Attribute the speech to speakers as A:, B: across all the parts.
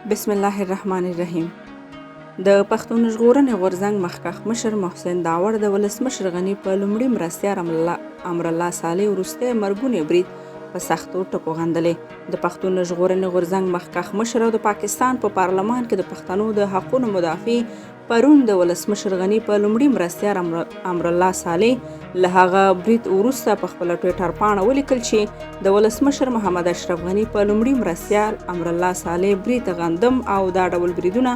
A: بسم الله الرحمن الرحیم. د پښتون ژغورنې غورځنګ مخکښ مشر محسن داوړ د ولسمشر غني په لومړي مرستیال امرالله صالح وروستی مرګونی برید په سختو ټکو غندلې. د پښتون ژغورنې غورځنګ مخکښ مشر او د پاکستان په پارلمان کې د پښتنو د حقونو مدافع پرون د ولسمشر غني په لومړي مرستیال امرالله صالح له هغه برید وروسته په خپله ټویټر پاڼه ولیکل چې د ولسمشر محمد اشرف غني په لومړي مرستیال امرالله صالح برید غندم او دا ډول بریدونه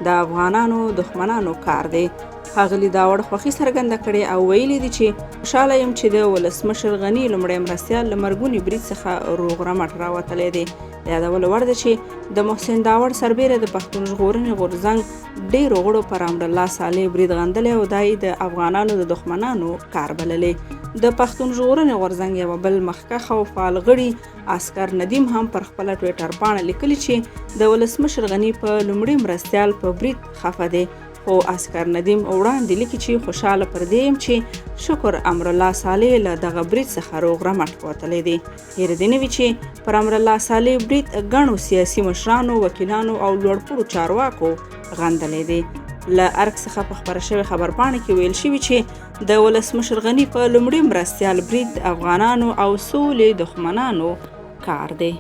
A: د افغانانو دښمنانو کار دی. ښاغلي داوړ خوښي څرګنده کړې او ویلي دي چې خوشحاله یم چې د ولسمشر غني لومړی مرستیال له مرګوني برید څخه روغ رمټ راوتلی دی. د یادولو وړ ده چې د محسن داوړ سربیره د پښتون ژغورنې غورځنګ ډېرو غړو پر امرالله صالح برید غندلی او دا یې د افغانانو د دښمنانو کار بللی. د پښتون ژغورنې غورځنګ یوه بل مخکښ او فعال غړي عسکر ندیم هم پر خپله ټویټر پاڼه لیکلي چې د ولسمشر غني په لومړي مرستیال په برید خفه دی. خو عسکر ندیم وړاندې لیکي چې خوشحاله پر دې یم چې شکر امرالله صالح له دغه برید څخه روغ رمټ وتلی دی. هېره دې نه وي چې پر امرالله صالح برید ګڼو سیاسي مشرانو، وکیلانو او لوړپوړو چارواکو غندلی دی. له ارګ څخه په خپره شوې خبرپاڼه کې ویل شوي چې د ولسمشر غني په لومړي مرستیال برید د افغانانو او سولې دښمنانو کار دی.